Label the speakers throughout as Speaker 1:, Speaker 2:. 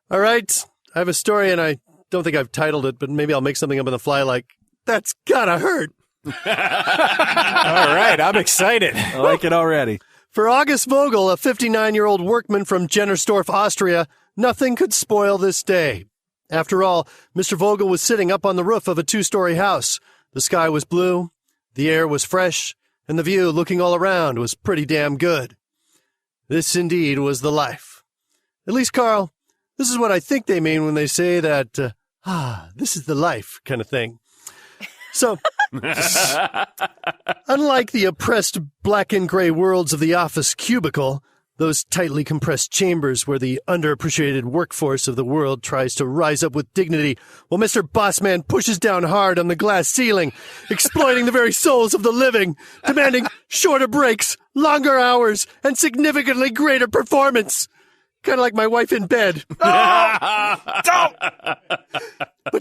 Speaker 1: All right, I have a story, and I don't think I've titled it, but maybe I'll make something up on the fly like, that's gotta hurt.
Speaker 2: All right, I'm excited.
Speaker 3: I like it already.
Speaker 1: For August Vogel, a 59-year-old workman from Jennersdorf, Austria, nothing could spoil this day. After all, Mr. Vogel was sitting up on the roof of a 2-story house. The sky was blue, the air was fresh, and the view, looking all around, was pretty damn good. This indeed was the life. At least, Carl, this is what I think they mean when they say that, this is the life kind of thing. So, unlike the oppressed black and gray worlds of the office cubicle, those tightly compressed chambers where the underappreciated workforce of the world tries to rise up with dignity while Mr. Bossman pushes down hard on the glass ceiling, exploiting the very souls of the living, demanding shorter breaks, longer hours, and significantly greater performance. Kind of like my wife in bed. But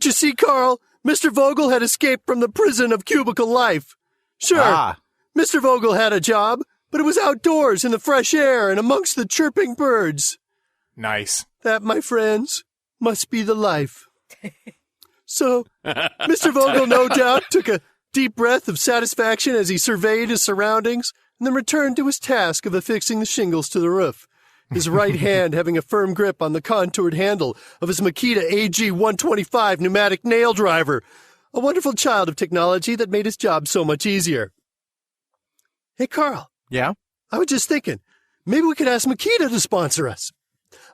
Speaker 1: you see, Carl, Mr. Vogel had escaped from the prison of cubicle life. Sure, Mr. Vogel had a job, but it was outdoors in the fresh air and amongst the chirping birds.
Speaker 2: Nice.
Speaker 1: That, my friends, must be the life. So, Mr. Vogel no doubt took a deep breath of satisfaction as he surveyed his surroundings and then returned to his task of affixing the shingles to the roof, his right hand having a firm grip on the contoured handle of his Makita AG 125 pneumatic nail driver, a wonderful child of technology that made his job so much easier. Hey, Carl.
Speaker 3: Yeah?
Speaker 1: I was just thinking, maybe we could ask Makita to sponsor us.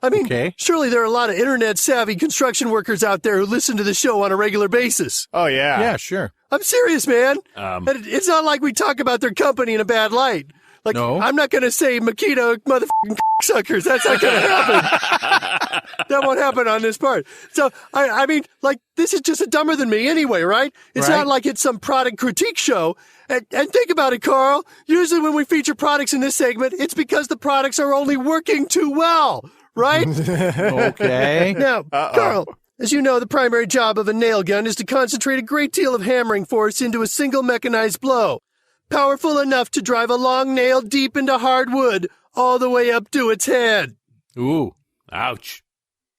Speaker 1: I mean, Surely there are a lot of internet-savvy construction workers out there who listen to the show on a regular basis.
Speaker 2: Oh, yeah.
Speaker 3: Yeah, sure.
Speaker 1: I'm serious, man. And it's not like we talk about their company in a bad light. Like, no. I'm not going to say Makita motherfucking suckers. That's not going to happen. That won't happen on this part. So, I mean, like, this is just a dumber than me anyway, right? It's not like it's some product critique show. And think about it, Carl. Usually when we feature products in this segment, it's because the products are only working too well, right?
Speaker 3: Okay.
Speaker 1: Now, Carl, as you know, the primary job of a nail gun is to concentrate a great deal of hammering force into a single mechanized blow. Powerful enough to drive a long nail deep into hard wood, all the way up to its head.
Speaker 3: Ooh.
Speaker 2: Ouch.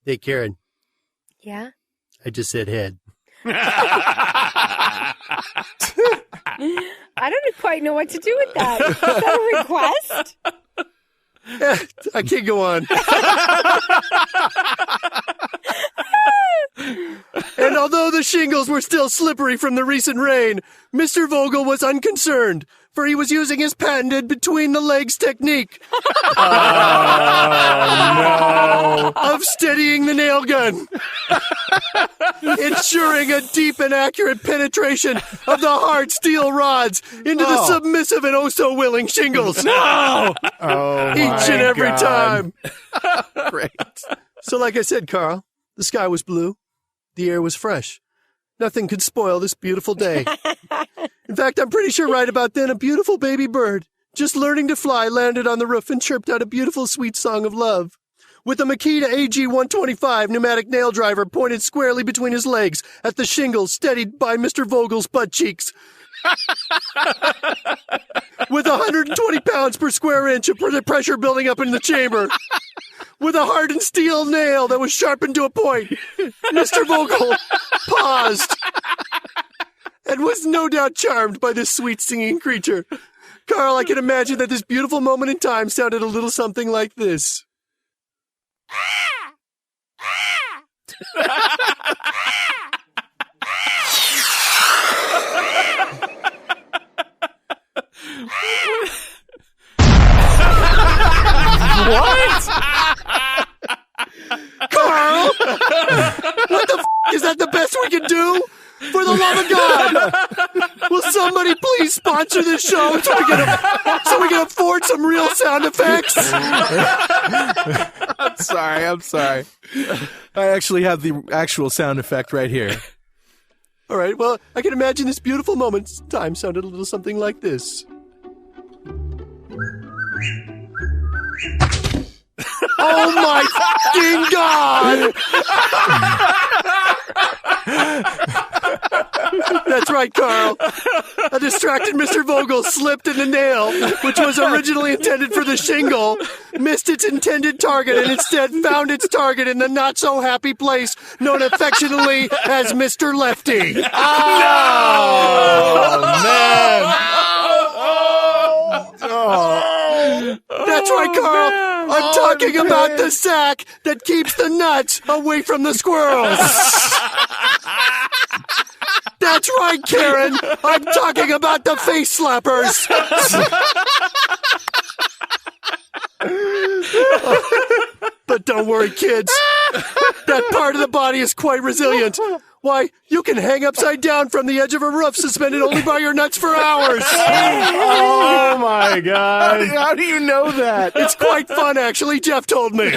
Speaker 1: Hey, Karen.
Speaker 4: Yeah?
Speaker 1: I just said head.
Speaker 4: I don't quite know what to do with that. Is that a request?
Speaker 1: I can't go on. And although the shingles were still slippery from the recent rain, Mr. Vogel was unconcerned, for he was using his patented between-the-legs technique of steadying the nail gun, ensuring a deep and accurate penetration of the hard steel rods into the submissive and oh-so-willing shingles.
Speaker 3: No!
Speaker 1: Each and every time.
Speaker 3: Great.
Speaker 1: So like I said, Carl, the sky was blue. The air was fresh. Nothing could spoil this beautiful day. In fact, I'm pretty sure right about then a beautiful baby bird, just learning to fly, landed on the roof and chirped out a beautiful sweet song of love. With the Makita AG 125 pneumatic nail driver pointed squarely between his legs at the shingles steadied by Mr. Vogel's butt cheeks. With 120 pounds per square inch of pressure building up in the chamber. With a hardened steel nail that was sharpened to a point, Mr. Vogel paused and was no doubt charmed by this sweet singing creature. Carl, I can imagine that this beautiful moment in time sounded a little something like this.
Speaker 2: What?
Speaker 1: Carl! What the is that the best we can do? For the love of God! Will somebody please sponsor this show so we can afford some real sound effects?
Speaker 3: I'm sorry. I actually have the actual sound effect right here.
Speaker 1: All right, well, I can imagine this beautiful moment. Time sounded a little something like this. Oh my fucking God! That's right, Carl. A distracted Mr. Vogel slipped in the nail, which was originally intended for the shingle, missed its intended target, and instead found its target in the not-so-happy place known affectionately as Mr. Lefty. That's right, Carl. I'm talking about the sack that keeps the nuts away from the squirrels. That's right, Karen. I'm talking about the face slappers. But don't worry, kids. That part of the body is quite resilient. Why, you can hang upside down from the edge of a roof suspended only by your nuts for hours.
Speaker 2: Oh, my God.
Speaker 3: How do you know that?
Speaker 1: It's quite fun, actually. Jeff told me.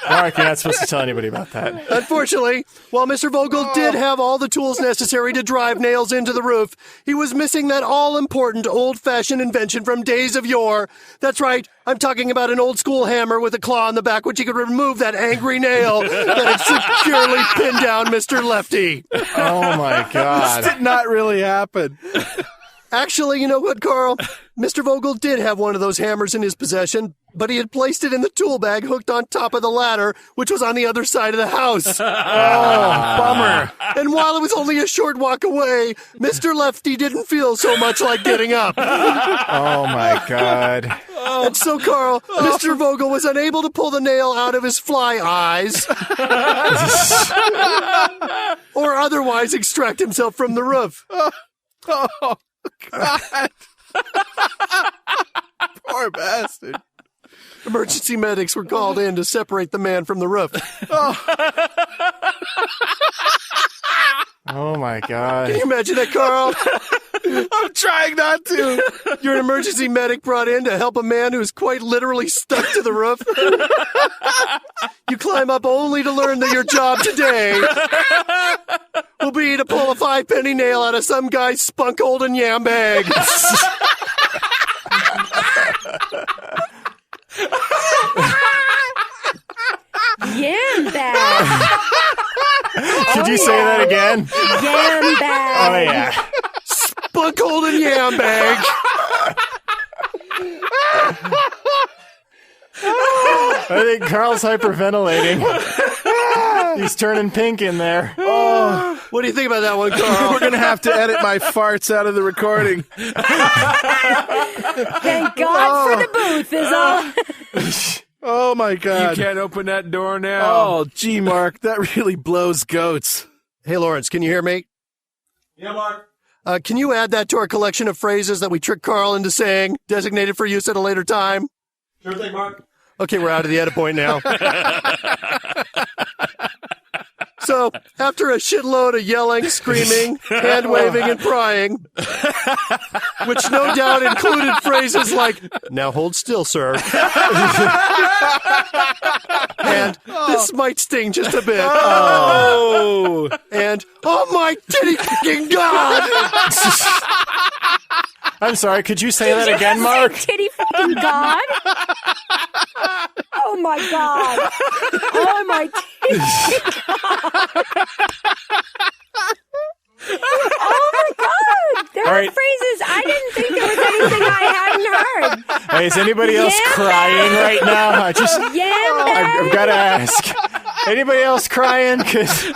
Speaker 2: Mark, you're not supposed to tell anybody about that.
Speaker 1: Unfortunately, while Mr. Vogel did have all the tools necessary to drive nails into the roof, he was missing that all-important old-fashioned invention from days of yore. That's right, I'm talking about an old-school hammer with a claw on the back which he could remove that angry nail that had securely pinned down Mr. Lefty.
Speaker 2: Oh, my God.
Speaker 3: This did not really happen.
Speaker 1: Actually, you know what, Carl? Mr. Vogel did have one of those hammers in his possession, but he had placed it in the tool bag hooked on top of the ladder, which was on the other side of the house.
Speaker 3: Bummer.
Speaker 1: And while it was only a short walk away, Mr. Lefty didn't feel so much like getting up.
Speaker 2: Oh, my God.
Speaker 1: And so, Carl, Mr. Vogel was unable to pull the nail out of his fly eyes or otherwise extract himself from the roof.
Speaker 3: Oh, God. Poor bastard.
Speaker 1: Emergency medics were called in to separate the man from the roof.
Speaker 2: Oh, my God.
Speaker 1: Can you imagine that, Carl?
Speaker 3: I'm trying not to.
Speaker 1: You're an emergency medic brought in to help a man who's quite literally stuck to the roof. You climb up only to learn that your job today will be to pull a 5-penny nail out of some guy's spunk-holding yam bag.
Speaker 4: Yam bag.
Speaker 2: Could you say that again?
Speaker 4: Yam bag.
Speaker 2: Oh, yeah.
Speaker 1: Spunk-holding yam bag.
Speaker 2: I think Carl's hyperventilating. He's turning pink in there.
Speaker 1: Oh, what do you think about that one, Carl?
Speaker 3: We're going to have to edit my farts out of the recording.
Speaker 4: Thank God for the booth is all.
Speaker 3: Oh, my God.
Speaker 5: You can't open that door now.
Speaker 3: Oh, gee, Mark, that really blows goats.
Speaker 1: Hey, Lawrence, can you hear me?
Speaker 5: Yeah, Mark.
Speaker 1: Can you add that to our collection of phrases that we tricked Carl into saying, designated for use at a later time?
Speaker 5: Sure thing, Mark.
Speaker 1: Okay, we're out of the edit point now. So, after a shitload of yelling, screaming, hand-waving, and prying, which no doubt included phrases like, "Now hold still, sir," and "This might sting just a bit," and "Oh my titty fucking God!"
Speaker 2: I'm sorry, could you say that again, Mark?
Speaker 4: Titty fucking God. Oh my God. Oh my titty God. Oh my God. There
Speaker 2: All
Speaker 4: are
Speaker 2: right.
Speaker 4: phrases. I didn't think there was anything I hadn't heard.
Speaker 2: Hey, is anybody else
Speaker 4: Yam
Speaker 2: crying
Speaker 4: bag.
Speaker 2: right now?
Speaker 4: Yam bag.
Speaker 2: I've got to ask. Anybody else crying?
Speaker 4: And titty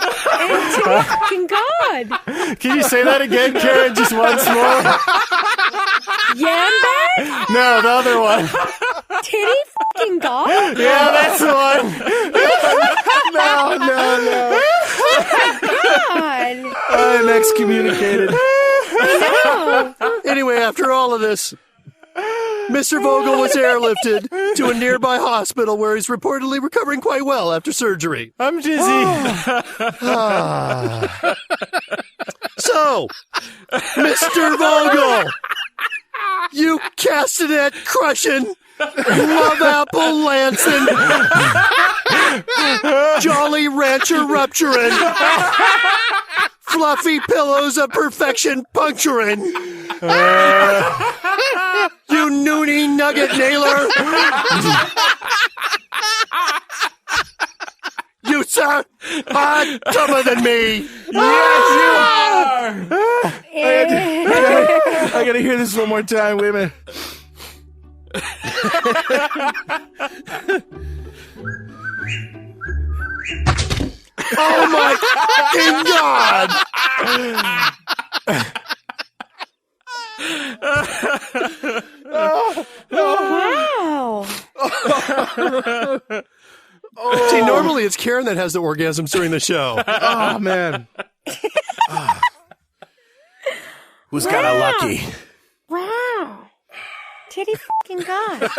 Speaker 4: fucking God.
Speaker 2: Can you say that again, Karen, just once more?
Speaker 4: Yam bag.
Speaker 2: No, the other one.
Speaker 4: Titty fucking God.
Speaker 2: Yeah, that's the one.
Speaker 3: No.
Speaker 4: God.
Speaker 3: I'm excommunicated.
Speaker 4: No.
Speaker 1: Anyway, after all of this, Mr. Vogel was airlifted to a nearby hospital where he's reportedly recovering quite well after surgery.
Speaker 2: I'm dizzy.
Speaker 1: So, Mr. Vogel, you castanet crushing, love apple lancing, jolly rancher rupturing, fluffy pillows of perfection puncturing, you noonie nugget nailer. You, sir, are dumber than me.
Speaker 2: Yes, you are.
Speaker 3: I gotta hear this one more time. Wait a minute. Oh my fucking God!
Speaker 4: Wow.
Speaker 1: See, normally it's Karen that has the orgasms during the show.
Speaker 3: Oh man.
Speaker 1: Who's got a lucky?
Speaker 4: Wow. Titty fucking God.